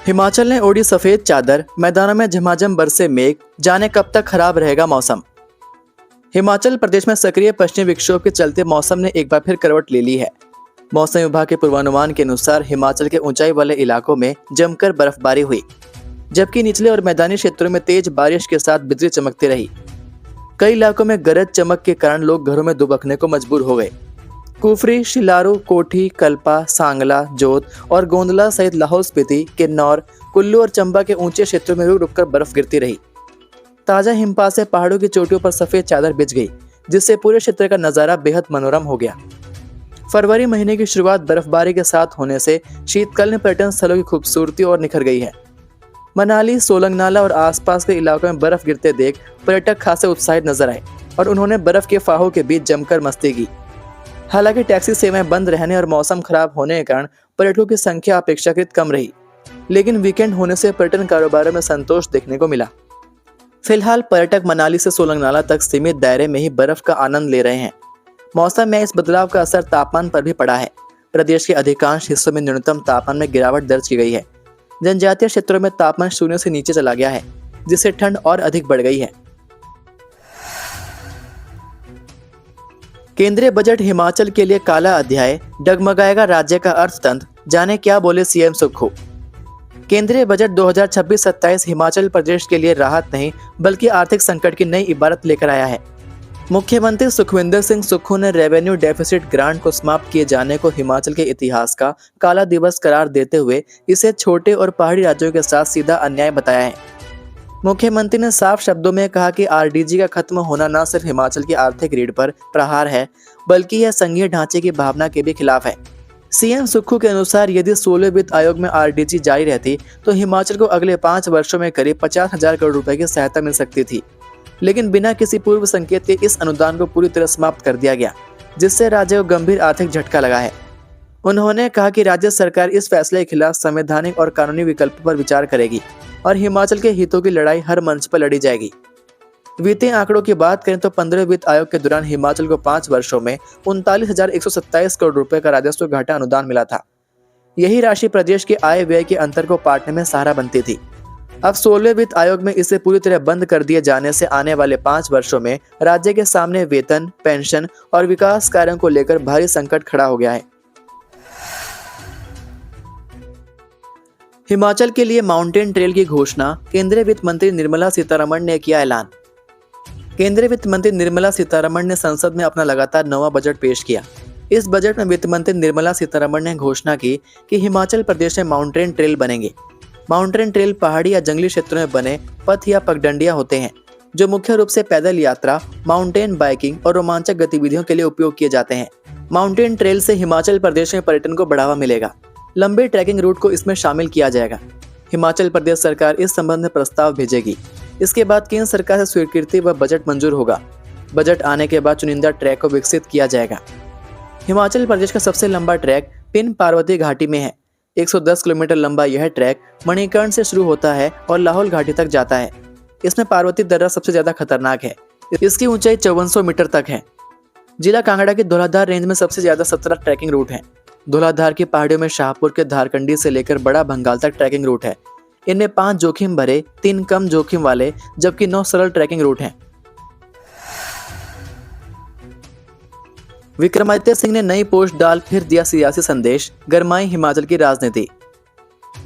हिमाचल ने ओढ़ी सफेद चादर, मैदानों में झमाझम बरसे मेघ, जाने कब तक खराब रहेगा मौसम। हिमाचल प्रदेश में सक्रिय पश्चिमी विक्षोभ के चलते मौसम ने एक बार फिर करवट ले ली है। मौसम विभाग के पूर्वानुमान के अनुसार हिमाचल के ऊंचाई वाले इलाकों में जमकर बर्फबारी हुई, जबकि निचले और मैदानी क्षेत्रों में तेज बारिश के साथ बिजली चमकती रही। कई इलाकों में गरज चमक के कारण लोग घरों में दुबकने को मजबूर हो गए। कुफरी, शिलारू, कोठी, कल्पा, सांगला, जोत और गोंदला सहित लाहौल स्पीति, किन्नौर, कुल्लू और चंबा के ऊंचे क्षेत्रों में रुक रुककर बर्फ गिरती रही। ताजा हिमपात से पहाड़ों की चोटियों पर सफेद चादर बिछ गई, जिससे पूरे क्षेत्र का नजारा बेहद मनोरम हो गया। फरवरी महीने की शुरुआत बर्फबारी के साथ होने से शीतकाल में पर्यटन स्थलों की खूबसूरती और निखर गई है। मनाली, सोलंगनाला और आसपास के इलाकों में बर्फ गिरते देख पर्यटक खासे उत्साहित नजर आए और उन्होंने बर्फ के फाहों के बीच जमकर मस्ती की। हालांकि टैक्सी सेवाएं बंद रहने और मौसम खराब होने के कारण पर्यटकों की संख्या अपेक्षाकृत कम रही, लेकिन वीकेंड होने से पर्यटन कारोबार में संतोष देखने को मिला। फिलहाल पर्यटक मनाली से सोलंगनाला तक सीमित दायरे में ही बर्फ का आनंद ले रहे हैं। मौसम में इस बदलाव का असर तापमान पर भी पड़ा है। प्रदेश के अधिकांश हिस्सों में न्यूनतम तापमान में गिरावट दर्ज की गई है। जनजातीय क्षेत्रों में तापमान शून्य से नीचे चला गया है, जिससे ठंड और अधिक बढ़ गई है। केंद्रीय बजट हिमाचल के लिए काला अध्याय, डगमगाएगा राज्य का अर्थतंत्र, जाने क्या बोले सीएम सुक्खू। केंद्रीय बजट 2026-27 हिमाचल प्रदेश के लिए राहत नहीं बल्कि आर्थिक संकट की नई इबारत लेकर आया है। मुख्यमंत्री सुखविंदर सिंह सुक्खू ने रेवेन्यू डेफिसिट ग्रांट को समाप्त किए जाने को हिमाचल के इतिहास का काला दिवस करार देते हुए इसे छोटे और पहाड़ी राज्यों के साथ सीधा अन्याय बताया है। मुख्यमंत्री ने साफ शब्दों में कहा कि आरडीजी का खत्म होना न सिर्फ हिमाचल की आर्थिक रीढ़ पर प्रहार है, बल्कि यह संघीय ढांचे की भावना के भी खिलाफ है। सीएम सुक्खू के अनुसार यदि 16वें वित्त आयोग में आरडीजी जारी रहती तो हिमाचल को अगले 5 वर्षों में करीब 50,000 करोड़ रुपए की सहायता मिल सकती थी, लेकिन बिना किसी पूर्व संकेत के इस अनुदान को पूरी तरह समाप्त कर दिया गया, जिससे राज्य को गंभीर आर्थिक झटका लगा है। उन्होंने कहा कि राज्य सरकार इस फैसले के खिलाफ संवैधानिक और कानूनी विकल्पों पर विचार करेगी और हिमाचल के हितों की लड़ाई हर मंच पर लड़ी जाएगी। वित्तीय आंकड़ों की बात करें तो 15वें वित्त आयोग के दौरान हिमाचल को 5 वर्षों में 39,127 करोड़ रुपए का राजस्व घाटा अनुदान मिला था। यही राशि प्रदेश के आय व्यय के अंतर को पाटने में सहारा बनती थी। अब 16वें वित्त आयोग में इसे पूरी तरह बंद कर दिए जाने से आने वाले 5 वर्षों में राज्य के सामने वेतन, पेंशन और विकास कार्यों को लेकर भारी संकट खड़ा हो गया है। हिमाचल के लिए माउंटेन ट्रेल की घोषणा, केंद्रीय वित्त मंत्री निर्मला सीतारमण ने किया ऐलान। केंद्रीय वित्त मंत्री निर्मला सीतारमण ने संसद में अपना लगातार 9वां बजट पेश किया। इस बजट में वित्त मंत्री निर्मला सीतारमण ने घोषणा की कि हिमाचल प्रदेश में माउंटेन ट्रेल बनेंगे। माउंटेन ट्रेल पहाड़ी या जंगली क्षेत्रों में बने पथ या पगडंडियां होते हैं, जो मुख्य रूप से पैदल यात्रा, माउंटेन बाइकिंग और रोमांचक गतिविधियों के लिए उपयोग किए जाते हैं। माउंटेन ट्रेल से हिमाचल प्रदेश में पर्यटन को बढ़ावा मिलेगा। लंबे ट्रैकिंग रूट को इसमें शामिल किया जाएगा। हिमाचल प्रदेश सरकार इस संबंध में प्रस्ताव भेजेगी। इसके बाद केंद्र सरकार से स्वीकृति व बजट मंजूर होगा। बजट आने के बाद चुनिंदा ट्रैक को विकसित किया जाएगा। हिमाचल प्रदेश का सबसे लंबा ट्रैक पिन पार्वती घाटी में है। 110 किलोमीटर लंबा यह ट्रैक मणिकर्ण से शुरू होता है और लाहौल घाटी तक जाता है। इसमें पार्वती दर्रा सबसे ज्यादा खतरनाक है। इसकी ऊंचाई 5400 मीटर तक है। जिला कांगड़ा की धौलाधार रेंज में सबसे ज्यादा 17 ट्रैकिंग रूट हैं। धौलाधार की पहाड़ियों में शाहपुर के धारकंडी से लेकर बड़ा भंगाल तक ट्रैकिंग रूट है। इनमें 5 जोखिम भरे, 3 कम जोखिम वाले, जबकि 9 सरल ट्रैकिंग रूट हैं। विक्रमादित्य सिंह ने नई पोस्ट डाल फिर दिया सियासी संदेश, गरमाई हिमाचल की राजनीति।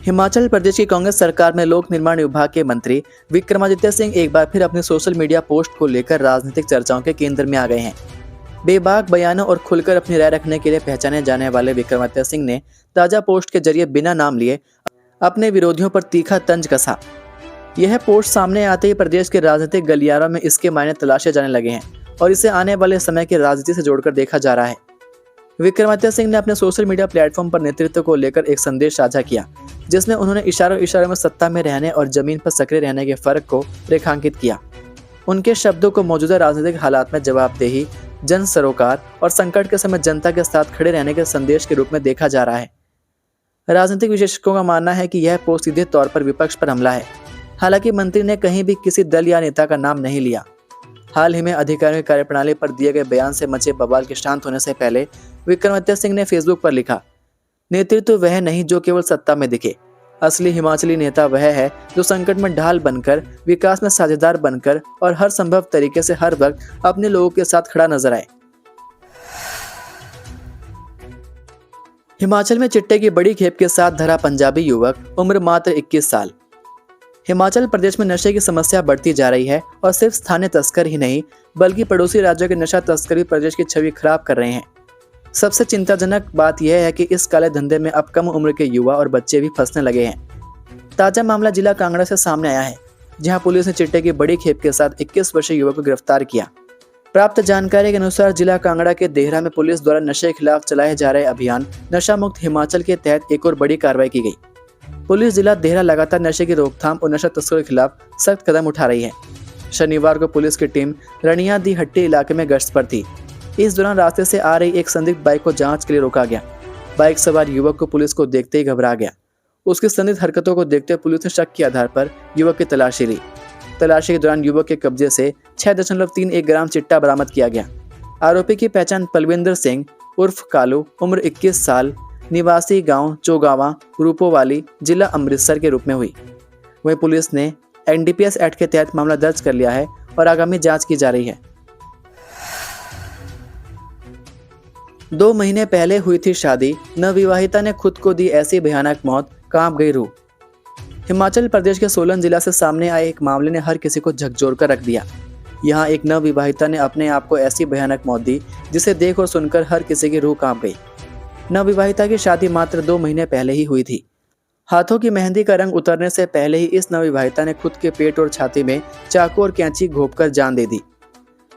हिमाचल प्रदेश की कांग्रेस सरकार में लोक निर्माण विभाग के मंत्री विक्रमादित्य सिंह एक बार फिर अपनी सोशल मीडिया पोस्ट को लेकर राजनीतिक चर्चाओं के केंद्र में आ गए हैं। बेबाक बयानों और खुलकर अपनी राय रखने के लिए पहचाने जाने वाले विक्रमादित्य सिंह ने ताजा पोस्ट के जरिए बिना नाम लिए अपने विरोधियों पर तीखा तंज कसा। यह पोस्ट सामने आते ही प्रदेश के राजनीतिक गलियारों में इसके मायने तलाशे जाने लगे हैं और इसे आने वाले समय की राजनीति से जोड़कर देखा जा रहा है। विक्रमादित्य सिंह ने अपने सोशल मीडिया प्लेटफॉर्म पर नेतृत्व को लेकर एक संदेश साझा किया, जिसमें उन्होंने इशारों में सत्ता में रहने और जमीन पर सक्रिय रहने के फर्क को रेखांकित किया। उनके शब्दों को मौजूदा राजनीतिक हालात में जवाबदेही, जन सरोकार और संकट के समय जनता के साथ खड़े रहने के संदेश के रूप में देखा जा रहा है। राजनीतिक विशेषज्ञों का मानना है कि यह पोस्ट सीधे तौर पर विपक्ष पर हमला है। हालांकि मंत्री ने कहीं भी किसी दल या नेता का नाम नहीं लिया। हाल ही में अधिकारियों की कार्यप्रणाली पर दिए गए बयान से मचे बवाल के शांत होने से पहले विक्रमादित्य सिंह ने फेसबुक पर लिखा, नेतृत्व वह नहीं जो केवल सत्ता में दिखे, असली हिमाचली नेता वह है जो संकट में ढाल बनकर, विकास में साझेदार बनकर और हर संभव तरीके से हर वक्त अपने लोगों के साथ खड़ा नजर आए। हिमाचल में चिट्टे की बड़ी खेप के साथ धरा पंजाबी युवक, उम्र मात्र 21 साल। हिमाचल प्रदेश में नशे की समस्या बढ़ती जा रही है और सिर्फ स्थानीय तस्कर ही नहीं बल्कि पड़ोसी राज्यों के नशा तस्कर भी प्रदेश की छवि खराब कर रहे हैं। सबसे चिंताजनक बात यह है कि इस काले धंधे में अब कम उम्र के युवा और बच्चे भी फंसने लगे हैं। ताजा मामला जिला कांगड़ा से सामने आया है, जहां पुलिस ने चिट्टे की बड़ी खेप के साथ 21 वर्षीय युवक को गिरफ्तार किया। प्राप्त जानकारी के अनुसार जिला कांगड़ा के देहरा में पुलिस द्वारा नशे के खिलाफ चलाए जा रहे अभियान नशा मुक्त हिमाचल के तहत एक और बड़ी कार्रवाई की गई। पुलिस जिला देहरा लगातार नशे की रोकथाम और नशा तस्करों के खिलाफ सख्त कदम उठा रही है। शनिवार को पुलिस की टीम रनिया दी हट्टी इलाके में गश्त पर थी। इस दौरान रास्ते से आ रही एक संदिग्ध बाइक को जांच के लिए रोका गया। बाइक सवार युवक को पुलिस को देखते ही घबरा गया। उसकी संदिग्ध हरकतों को देखते हुए पुलिस ने शक के आधार पर युवक की तलाशी ली। तलाशी के दौरान युवक के कब्जे से 6.31 ग्राम चिट्टा बरामद किया गया। आरोपी की पहचान पलविंदर सिंह उर्फ कालू, उम्र 21 साल, निवासी गांव चौगावा, रूपोवाली, जिला अमृतसर के रूप में हुई। वहीं पुलिस ने एनडीपीएस एक्ट के तहत मामला दर्ज कर लिया है और आगामी जांच की जा रही है। 2 महीने पहले हुई थी शादी, नवविवाहिता ने खुद को दी ऐसी भयानक मौत, कांप गई रूह। हिमाचल प्रदेश के सोलन जिला से सामने आए एक मामले ने हर किसी को झकझोर कर रख दिया। यहाँ एक नवविवाहिता ने अपने आप को ऐसी भयानक मौत दी जिसे देख और सुनकर हर किसी की रूह कांप गई। नवविवाहिता की शादी मात्र 2 महीने पहले ही हुई थी। हाथों की मेहंदी का रंग उतरने से पहले ही इस नवविवाहिता ने खुद के पेट और छाती में चाकू और कैंची घोंपकर जान दे दी।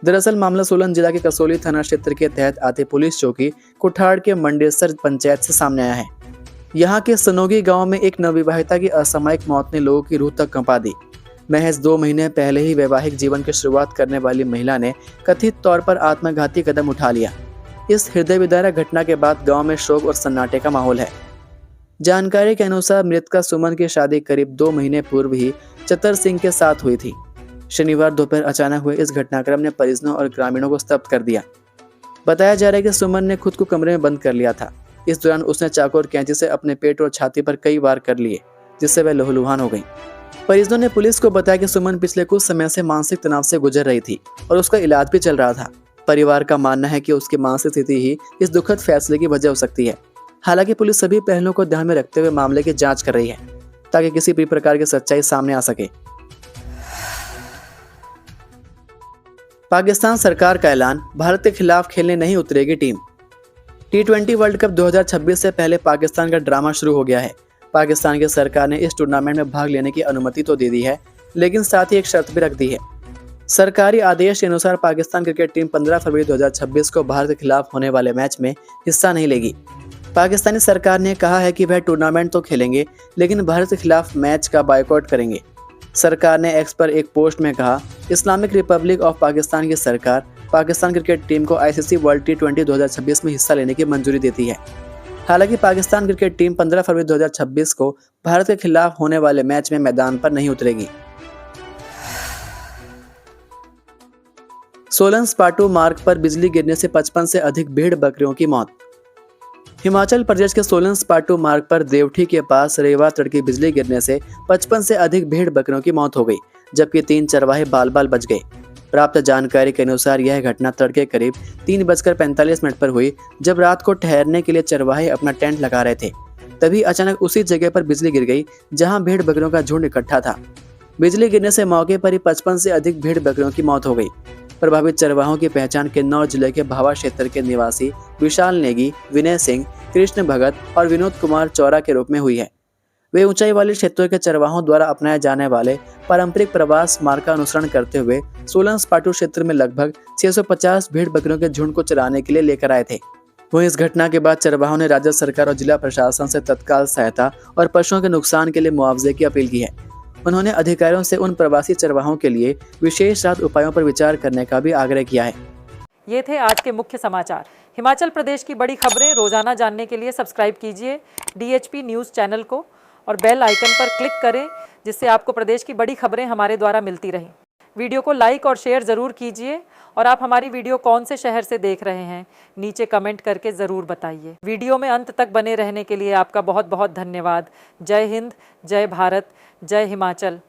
दरअसल मामला सोलन जिला के कसोली थाना क्षेत्र के तहत आते पुलिस चौकी कुठाड़ के मंडेसर पंचायत से सामने आया है। यहाँ के सनोगी गांव में एक नवविवाहिता की असामयिक मौत ने लोगों की रूह तक कंपा दी। महज 2 महीने पहले ही वैवाहिक जीवन की शुरुआत करने वाली महिला ने कथित तौर पर आत्मघाती कदम उठा लिया। इस हृदय विदारक घटना के बाद गांव में शोक और सन्नाटे का माहौल है। जानकारी के अनुसार मृतका सुमन की शादी करीब 2 महीने पूर्व ही चतर सिंह के साथ हुई थी। शनिवार दोपहर अचानक हुए इस घटनाक्रम ने परिजनों और ग्रामीणों को स्तब्ध कर दिया। बताया जा रहा है कि सुमन ने खुद को कमरे में बंद कर लिया था। इस दौरान उसने चाकू और कैंची से अपने पेट और छाती पर कई वार कर लिए, जिससे वह लहूलुहान हो गई। परिजनों ने पुलिस को बताया कि सुमन पिछले कुछ समय से मानसिक तनाव से गुजर रही थी और उसका इलाज भी चल रहा था। परिवार का मानना है कि उसकी मानसिक स्थिति ही इस दुखद फैसले की वजह हो सकती है। हालांकि पुलिस सभी पहलुओं को ध्यान में रखते हुए मामले की जांच कर रही है ताकि किसी भी प्रकार की सच्चाई सामने आ सके। पाकिस्तान सरकार का ऐलान, भारत के खिलाफ खेलने नहीं उतरेगी टीम। T20 वर्ल्ड कप 2026 से पहले पाकिस्तान का ड्रामा शुरू हो गया है। पाकिस्तान की सरकार ने इस टूर्नामेंट में भाग लेने की अनुमति तो दे दी है, लेकिन साथ ही एक शर्त भी रख दी है। सरकारी आदेश के अनुसार पाकिस्तान क्रिकेट टीम 15 फरवरी 2026 को भारत के खिलाफ होने वाले मैच में हिस्सा नहीं लेगी। पाकिस्तानी सरकार ने कहा है कि वह टूर्नामेंट तो खेलेंगे, लेकिन भारत के खिलाफ मैच का बायकॉट करेंगे। सरकार ने एक्स पर एक पोस्ट में कहा, इस्लामिक रिपब्लिक ऑफ पाकिस्तान की सरकार पाकिस्तान क्रिकेट टीम को ICC वर्ल्ड T20 2026 में हिस्सा लेने की मंजूरी देती है। हालांकि पाकिस्तान क्रिकेट टीम 15 फरवरी 2026 को भारत के खिलाफ होने वाले मैच में मैदान पर नहीं उतरेगी। सोलन स्पाटू मार्ग पर बिजली गिरने से 55 से अधिक भेड़ बकरियों की मौत। हिमाचल प्रदेश के सोलन स्पाटू मार्ग पर देवठी के पास रविवार तड़के बिजली गिरने से 55 से अधिक भेड़ बकरियों की मौत हो गई, जबकि 3 चरवाहे बाल बाल बच गए। प्राप्त जानकारी के अनुसार यह घटना तड़के करीब 3:45 पर हुई, जब रात को ठहरने के लिए चरवाहे अपना टेंट लगा रहे थे। तभी अचानक उसी जगह पर बिजली गिर गई जहां भेड़ बकरियों का झुंड इकट्ठा था। बिजली गिरने से मौके पर ही 55 से अधिक भेड़ बकरियों की मौत हो गई। प्रभावित चरवाहों की पहचान किन्नौर जिले के भावा क्षेत्र के निवासी विशाल नेगी, विनय सिंह, कृष्ण भगत और विनोद कुमार चौरा के रूप में हुई है। वे ऊंचाई वाले क्षेत्रों के चरवाहों द्वारा अपनाए जाने वाले पारंपरिक प्रवास मार्ग का अनुसरण करते हुए सोलन स्पाटू क्षेत्र में लगभग 650 भेड़ बकरियों के झुंड को चराने के लिए लेकर आए थे। वहीं इस घटना के बाद चरवाहों ने राज्य सरकार और जिला प्रशासन से तत्काल सहायता और पशुओं के नुकसान के लिए मुआवजे की अपील की है। उन्होंने अधिकारियों से उन प्रवासी चरवाहों के लिए विशेष राहत उपायों पर विचार करने का भी आग्रह किया है। ये थे आज के मुख्य समाचार। हिमाचल प्रदेश की बड़ी खबरें रोजाना जानने के लिए सब्सक्राइब कीजिए DHP न्यूज़ चैनल को और बेल आइकन पर क्लिक करें, जिससे आपको प्रदेश की बड़ी खबरें हमारे द्वारा मिलती रहें। वीडियो को लाइक और शेयर ज़रूर कीजिए और आप हमारी वीडियो कौन से शहर से देख रहे हैं नीचे कमेंट करके ज़रूर बताइए। वीडियो में अंत तक बने रहने के लिए आपका बहुत बहुत धन्यवाद। जय हिंद, जय भारत, जय हिमाचल।